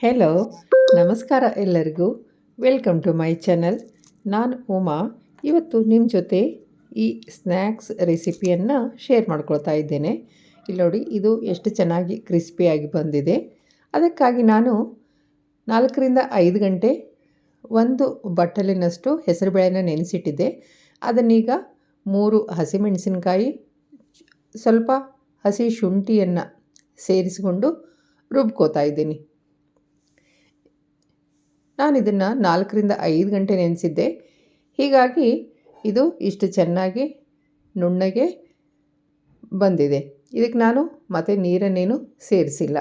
Hello, ನಮಸ್ಕಾರ ಎಲ್ಲರಿಗೂ. Welcome to my channel. ನಾನು ಉಮಾ. ಇವತ್ತು ನಿಮ್ಮ ಜೊತೆ ಈ ಸ್ನ್ಯಾಕ್ಸ್ ರೆಸಿಪಿಯನ್ನು ಶೇರ್ ಮಾಡ್ಕೊಳ್ತಾ ಇದ್ದೇನೆ. ಇಲ್ಲಿ ನೋಡಿ, ಇದು ಎಷ್ಟು ಚೆನ್ನಾಗಿ ಕ್ರಿಸ್ಪಿಯಾಗಿ ಬಂದಿದೆ. ಅದಕ್ಕಾಗಿ ನಾನು 4 ರಿಂದ 5 ಗಂಟೆ ಒಂದು ಬಟ್ಟಲಿನಷ್ಟು ಹೆಸರುಬೇಳೆನ ನೆನೆಸಿಟ್ಟಿದ್ದೆ. ಅದನ್ನೀಗ 3 ಹಸಿಮೆಣಸಿನಕಾಯಿ, ಸ್ವಲ್ಪ ಹಸಿ ಶುಂಠಿಯನ್ನು ಸೇರಿಸಿಕೊಂಡು ರುಬ್ಕೋತಾ ಇದ್ದೀನಿ. ನಾನು ಇದನ್ನು 4 ರಿಂದ 5 ಗಂಟೆ ನೆನೆಸಿದ್ದೆ. ಹೀಗಾಗಿ ಇದು ಇಷ್ಟು ಚೆನ್ನಾಗಿ ನುಣ್ಣಗೆ ಬಂದಿದೆ. ಇದಕ್ಕೆ ನಾನು ಮತ್ತೆ ನೀರನ್ನೇನು ಸೇರಿಸಿಲ್ಲ.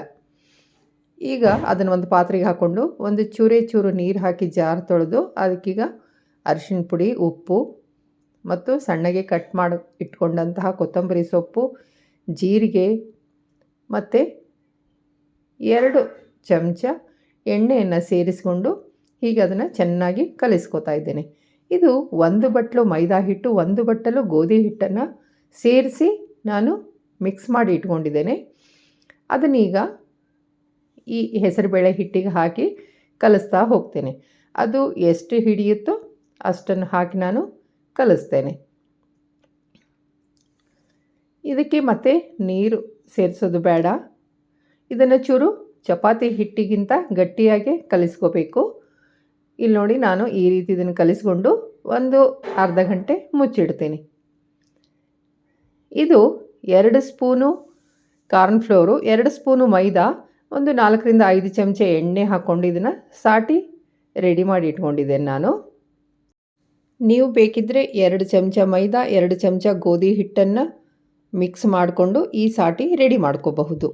ಈಗ ಅದನ್ನು ಒಂದು ಪಾತ್ರೆಗೆ ಹಾಕ್ಕೊಂಡು ಒಂದು ಚೂರು ನೀರು ಹಾಕಿ ಜಾರ್ ತೊಳೆದು ಅದಕ್ಕೀಗ ಅರಿಶಿಣ ಪುಡಿ, ಉಪ್ಪು ಮತ್ತು ಸಣ್ಣಗೆ ಕಟ್ ಮಾಡಿ ಇಟ್ಕೊಂಡಂತಹ ಕೊತ್ತಂಬರಿ ಸೊಪ್ಪು, ಜೀರಿಗೆ ಮತ್ತು 2 ಚಮಚ ಎಣ್ಣೆಯನ್ನು ಸೇರಿಸ್ಕೊಂಡು ಹೀಗೆ ಅದನ್ನು ಚೆನ್ನಾಗಿ ಕಲಿಸ್ಕೊತಾ ಇದ್ದೇನೆ. ಇದು 1 ಬಟ್ಟಲು ಮೈದಾ ಹಿಟ್ಟು, 1 ಬಟ್ಟಲು ಗೋಧಿ ಹಿಟ್ಟನ್ನು ಸೇರಿಸಿ ನಾನು ಮಿಕ್ಸ್ ಮಾಡಿ ಇಟ್ಕೊಂಡಿದ್ದೇನೆ. ಅದನ್ನೀಗ ಈ ಹೆಸರುಬೇಳೆ ಹಿಟ್ಟಿಗೆ ಹಾಕಿ ಕಲಿಸ್ತಾ ಹೋಗ್ತೇನೆ. ಅದು ಎಷ್ಟು ಹಿಡಿಯುತ್ತೋ ಅಷ್ಟನ್ನು ಹಾಕಿ ನಾನು ಕಲಿಸ್ತೇನೆ. ಇದಕ್ಕೆ ಮತ್ತೆ ನೀರು ಸೇರಿಸೋದು ಬೇಡ. ಇದನ್ನು ಚೂರು ಚಪಾತಿ ಹಿಟ್ಟಿಗಿಂತ ಗಟ್ಟಿಯಾಗಿ ಕಲಿಸ್ಕೋಬೇಕು. ಇಲ್ಲಿ ನೋಡಿ, ನಾನು ಈ ರೀತಿ ಇದನ್ನು ಕಲಿಸ್ಕೊಂಡು ಒಂದು ಅರ್ಧ ಗಂಟೆ ಮುಚ್ಚಿಡ್ತೀನಿ. ಇದು 2 ಸ್ಪೂನು ಕಾರ್ನ್ಫ್ಲೋರು, 2 ಸ್ಪೂನು ಮೈದಾ, ಒಂದು 4 ರಿಂದ 5 ಚಮಚ ಎಣ್ಣೆ ಹಾಕ್ಕೊಂಡು ಇದನ್ನು ಸಾಟಿ ರೆಡಿ ಮಾಡಿ ಇಟ್ಕೊಂಡಿದ್ದೇನೆ ನಾನು. ನೀವು ಬೇಕಿದ್ದರೆ 2 ಚಮಚ ಮೈದಾ, 2 ಚಮಚ ಗೋಧಿ ಹಿಟ್ಟನ್ನು ಮಿಕ್ಸ್ ಮಾಡಿಕೊಂಡು ಈ ಸಾಟಿ ರೆಡಿ ಮಾಡ್ಕೋಬಹುದು.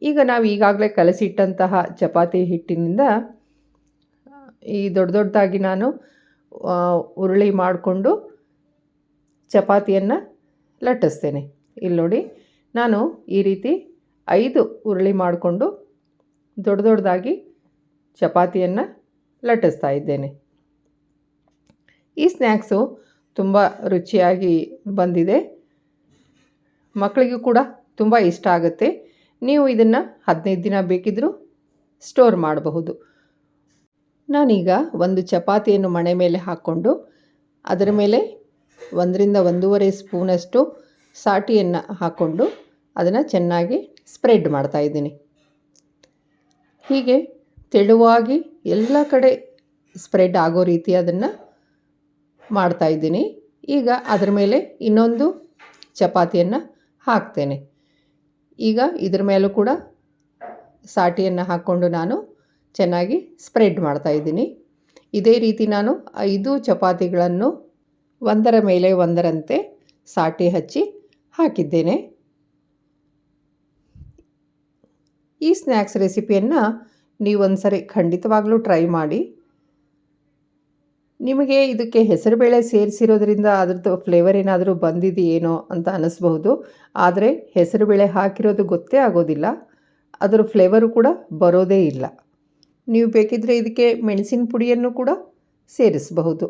ಈಗ ನಾವು ಈಗಾಗಲೇ ಕಲಸಿಟ್ಟಂತಹ ಚಪಾತಿ ಹಿಟ್ಟಿನಿಂದ ಈ ದೊಡ್ಡದಾಗಿ ನಾನು ಉರುಳಿ ಮಾಡಿಕೊಂಡು ಚಪಾತಿಯನ್ನು ಲಟ್ಟಿಸ್ತೇನೆ. ಇಲ್ಲಿ ನೋಡಿ, ನಾನು ಈ ರೀತಿ 5 ಉರುಳಿ ಮಾಡಿಕೊಂಡು ದೊಡ್ಡದಾಗಿ ಚಪಾತಿಯನ್ನು ಲಟ್ಟಿಸ್ತಾ ಇದ್ದೇನೆ. ಈ ಸ್ನ್ಯಾಕ್ಸು ತುಂಬ ರುಚಿಯಾಗಿ ಬಂದಿದೆ. ಮಕ್ಕಳಿಗೂ ಕೂಡ ತುಂಬ ಇಷ್ಟ ಆಗುತ್ತೆ. ನೀವು ಇದನ್ನು 15 ದಿನ ಬೇಕಿದ್ದರೂ ಸ್ಟೋರ್ ಮಾಡಬಹುದು. ನಾನೀಗ ಒಂದು ಚಪಾತಿಯನ್ನು ಮಣೆ ಮೇಲೆ ಹಾಕ್ಕೊಂಡು ಅದರ ಮೇಲೆ 1 ರಿಂದ 1.5 ಸ್ಪೂನಷ್ಟು ಸಾಟಿಯನ್ನು ಹಾಕ್ಕೊಂಡು ಅದನ್ನು ಚೆನ್ನಾಗಿ ಸ್ಪ್ರೆಡ್ ಮಾಡ್ತಾಯಿದ್ದೀನಿ. ಹೀಗೆ ತೆಳುವಾಗಿ ಎಲ್ಲ ಕಡೆ ಸ್ಪ್ರೆಡ್ ಆಗೋ ರೀತಿ ಅದನ್ನು ಮಾಡ್ತಾಯಿದ್ದೀನಿ. ಈಗ ಅದರ ಮೇಲೆ ಇನ್ನೊಂದು ಚಪಾತಿಯನ್ನು ಹಾಕ್ತೇನೆ. ಈಗ ಇದರ ಮೇಲೂ ಕೂಡ ಸಾಟಿಯನ್ನು ಹಾಕ್ಕೊಂಡು ನಾನು ಚೆನ್ನಾಗಿ ಸ್ಪ್ರೆಡ್ ಮಾಡ್ತಾಯಿದ್ದೀನಿ. ಇದೇ ರೀತಿ ನಾನು 5 ಚಪಾತಿಗಳನ್ನು ಒಂದರ ಮೇಲೆ ಒಂದರಂತೆ ಸಾಟಿ ಹಚ್ಚಿ ಹಾಕಿದ್ದೇನೆ. ಈ ಸ್ನ್ಯಾಕ್ಸ್ ರೆಸಿಪಿಯನ್ನು ನೀವು ಒಂದು ಸರಿ ಖಂಡಿತವಾಗಲೂ ಟ್ರೈ ಮಾಡಿ. ನಿಮಗೆ ಇದಕ್ಕೆ ಹೆಸರುಬೇಳೆ ಸೇರಿಸಿರೋದ್ರಿಂದ ಅದ್ರದ್ದು ಫ್ಲೇವರ್ ಏನಾದರೂ ಬಂದಿದೆಯೇನೋ ಅಂತ ಅನ್ನಿಸ್ಬಹುದು. ಆದರೆ ಹೆಸರುಬೇಳೆ ಹಾಕಿರೋದು ಗೊತ್ತೇ ಆಗೋದಿಲ್ಲ, ಅದರ ಫ್ಲೇವರು ಕೂಡ ಬರೋದೇ ಇಲ್ಲ. ನೀವು ಬೇಕಿದ್ದರೆ ಇದಕ್ಕೆ ಮೆಣಸಿನ ಪುಡಿಯನ್ನು ಕೂಡ ಸೇರಿಸಬಹುದು.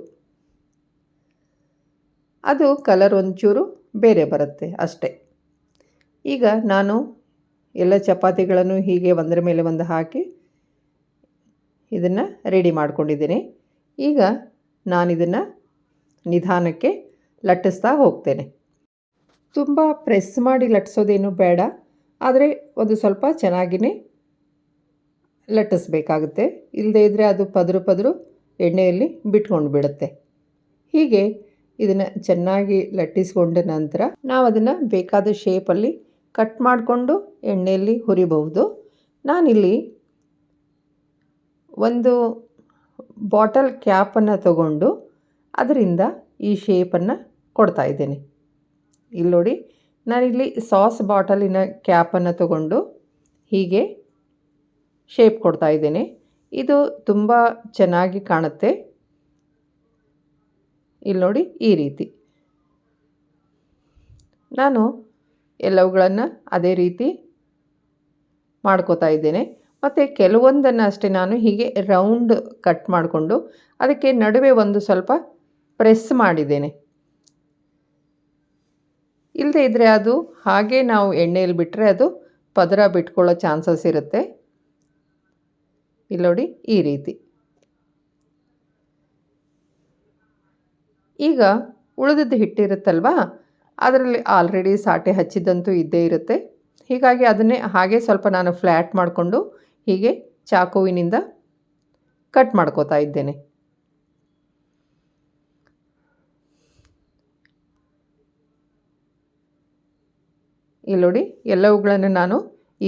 ಅದು ಕಲರ್ ಒಂಚೂರು ಬೇರೆ ಬರುತ್ತೆ ಅಷ್ಟೇ. ಈಗ ನಾನು ಎಲ್ಲ ಚಪಾತಿಗಳನ್ನು ಹೀಗೆ ಒಂದರ ಮೇಲೆ ಒಂದು ಹಾಕಿ ಇದನ್ನು ರೆಡಿ ಮಾಡ್ಕೊಂಡಿದ್ದೇನೆ. ಈಗ ನಾನಿದನ್ನು ನಿಧಾನಕ್ಕೆ ಲಟ್ಟಿಸ್ತಾ ಹೋಗ್ತೇನೆ. ತುಂಬ ಪ್ರೆಸ್ ಮಾಡಿ ಲಟ್ಟಿಸೋದೇನು ಬೇಡ, ಆದರೆ ಒಂದು ಸ್ವಲ್ಪ ಚೆನ್ನಾಗಿಯೇ ಲಟ್ಟಿಸ್ಬೇಕಾಗುತ್ತೆ. ಇಲ್ಲದೇ ಇದ್ದರೆ ಅದು ಪದರು ಎಣ್ಣೆಯಲ್ಲಿ ಬಿಟ್ಕೊಂಡು ಬಿಡುತ್ತೆ. ಹೀಗೆ ಇದನ್ನು ಚೆನ್ನಾಗಿ ಲಟ್ಟಿಸ್ಕೊಂಡ ನಂತರ ನಾವು ಅದನ್ನು ಬೇಕಾದ ಶೇಪಲ್ಲಿ ಕಟ್ ಮಾಡಿಕೊಂಡು ಎಣ್ಣೆಯಲ್ಲಿ ಹುರಿಬಹುದು. ನಾನಿಲ್ಲಿ ಒಂದು ಬಾಟಲ್ ಕ್ಯಾಪನ್ನು ತಗೊಂಡು ಅದರಿಂದ ಈ ಶೇಪನ್ನು ಕೊಡ್ತಾಯಿದ್ದೇನೆ. ಇಲ್ಲಿ ನೋಡಿ, ನಾನಿಲ್ಲಿ ಸಾಸ್ ಬಾಟಲಿನ ಕ್ಯಾಪನ್ನು ತಗೊಂಡು ಹೀಗೆ ಶೇಪ್ ಕೊಡ್ತಾಯಿದ್ದೇನೆ. ಇದು ತುಂಬ ಚೆನ್ನಾಗಿ ಕಾಣುತ್ತೆ. ಇಲ್ಲಿ ನೋಡಿ, ಈ ರೀತಿ ನಾನು ಎಲ್ಲವುಗಳನ್ನು ಅದೇ ರೀತಿ ಮಾಡ್ಕೋತಾ ಇದ್ದೇನೆ. ಮತ್ತು ಕೆಲವೊಂದನ್ನು ಅಷ್ಟೇ ನಾನು ಹೀಗೆ ರೌಂಡ್ ಕಟ್ ಮಾಡಿಕೊಂಡು ಅದಕ್ಕೆ ನಡುವೆ ಒಂದು ಸ್ವಲ್ಪ ಪ್ರೆಸ್ ಮಾಡಿದ್ದೇನೆ. ಇಲ್ಲದೇ ಇದ್ದರೆ ಅದು ಹಾಗೆ ನಾವು ಎಣ್ಣೆಯಲ್ಲಿ ಬಿಟ್ಟರೆ ಅದು ಪದರ ಬಿಟ್ಕೊಳ್ಳೋ ಚಾನ್ಸಸ್ ಇರುತ್ತೆ. ಇಲ್ಲಿ ನೋಡಿ ಈ ರೀತಿ. ಈಗ ಉಳಿದದ್ದು ಹಿಟ್ಟಿರುತ್ತಲ್ವಾ, ಅದರಲ್ಲಿ ಆಲ್ರೆಡಿ ಸಾಟೆ ಹಚ್ಚಿದ್ದಂತೂ ಇದ್ದೇ ಇರುತ್ತೆ. ಹೀಗಾಗಿ ಅದನ್ನೇ ಹಾಗೆ ಸ್ವಲ್ಪ ನಾನು ಫ್ಲ್ಯಾಟ್ ಮಾಡಿಕೊಂಡು ಹೀಗೆ ಚಾಕುವಿನಿಂದ ಕಟ್ ಮಾಡ್ಕೋತಾ ಇದ್ದೇನೆ. ಇಲ್ಲಿ ನೋಡಿ ಎಲ್ಲವುಗಳನ್ನು ನಾನು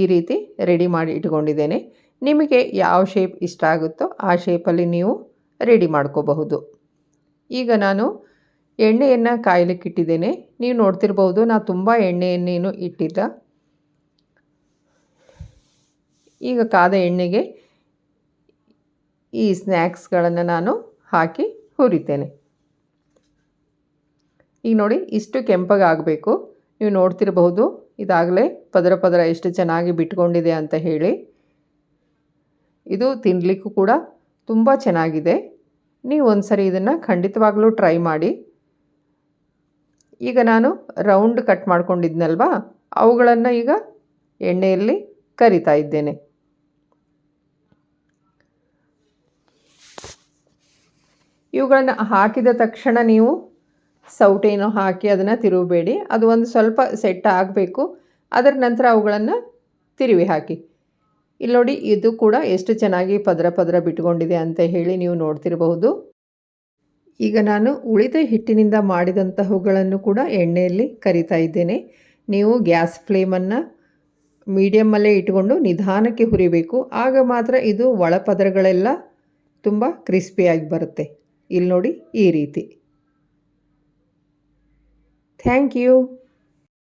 ಈ ರೀತಿ ರೆಡಿ ಮಾಡಿ ಇಟ್ಕೊಂಡಿದ್ದೇನೆ. ನಿಮಗೆ ಯಾವ ಶೇಪ್ ಇಷ್ಟ ಆಗುತ್ತೋ ಆ ಶೇಪಲ್ಲಿ ನೀವು ರೆಡಿ ಮಾಡ್ಕೋಬಹುದು. ಈಗ ನಾನು ಎಣ್ಣೆಯನ್ನು ಕಾಯಲಿಕ್ಕೆ ಇಟ್ಟಿದ್ದೇನೆ. ನೀವು ನೋಡ್ತಿರ್ಬೋದು, ನಾನು ತುಂಬ ಎಣ್ಣೆಯನ್ನೇನು ಇಟ್ಟಿಲ್ಲ. ಈಗ ಕಾದ ಎಣ್ಣೆಗೆ ಈ ಸ್ನ್ಯಾಕ್ಸ್ಗಳನ್ನು ನಾನು ಹಾಕಿ ಹುರಿತೇನೆ. ಈಗ ನೋಡಿ ಇಷ್ಟು ಕೆಂಪಗಾಗಬೇಕು. ನೀವು ನೋಡ್ತಿರಬಹುದು ಇದಾಗಲೇ ಪದರ ಪದರ ಎಷ್ಟು ಚೆನ್ನಾಗಿ ಬಿಟ್ಕೊಂಡಿದೆ ಅಂತ ಹೇಳಿ. ಇದು ತಿನ್ನಲಿಕ್ಕೂ ಕೂಡ ತುಂಬ ಚೆನ್ನಾಗಿದೆ. ನೀವು ಒಂದು ಸರಿ ಇದನ್ನು ಖಂಡಿತವಾಗಲೂ ಟ್ರೈ ಮಾಡಿ. ಈಗ ನಾನು ರೌಂಡ್ ಕಟ್ ಮಾಡ್ಕೊಂಡಿದ್ನಲ್ವಾ, ಅವುಗಳನ್ನು ಈಗ ಎಣ್ಣೆಯಲ್ಲಿ ಕರಿತಾ ಇದ್ದೇನೆ. ಇವುಗಳನ್ನು ಹಾಕಿದ ತಕ್ಷಣ ನೀವು ಸೌಟೇನೋ ಹಾಕಿ ಅದನ್ನು ತಿರುಗಬೇಡಿ. ಅದು ಒಂದು ಸ್ವಲ್ಪ ಸೆಟ್ ಆಗಬೇಕು. ಅದರ ನಂತರ ಅವುಗಳನ್ನು ತಿರುವಿ ಹಾಕಿ. ಇಲ್ಲಿ ನೋಡಿ ಇದು ಕೂಡ ಎಷ್ಟು ಚೆನ್ನಾಗಿ ಪದರ ಪದರ ಬಿಟ್ಕೊಂಡಿದೆ ಅಂತ ಹೇಳಿ ನೀವು ನೋಡ್ತಿರಬಹುದು. ಈಗ ನಾನು ಉಳಿದ ಹಿಟ್ಟಿನಿಂದ ಮಾಡಿದಂತಹವುಗಳನ್ನು ಕೂಡ ಎಣ್ಣೆಯಲ್ಲಿ ಕರಿತಾ ಇದ್ದೇನೆ. ನೀವು ಗ್ಯಾಸ್ ಫ್ಲೇಮನ್ನು ಮೀಡಿಯಮ್ಮಲ್ಲೇ ಇಟ್ಕೊಂಡು ನಿಧಾನಕ್ಕೆ ಹುರಿಬೇಕು. ಆಗ ಮಾತ್ರ ಇದು ಒಳಪದರಗಳೆಲ್ಲ ತುಂಬ ಕ್ರಿಸ್ಪಿಯಾಗಿ ಬರುತ್ತೆ. ಇಲ್ಲಿ ನೋಡಿ ಈ ರೀತಿ. Thank you.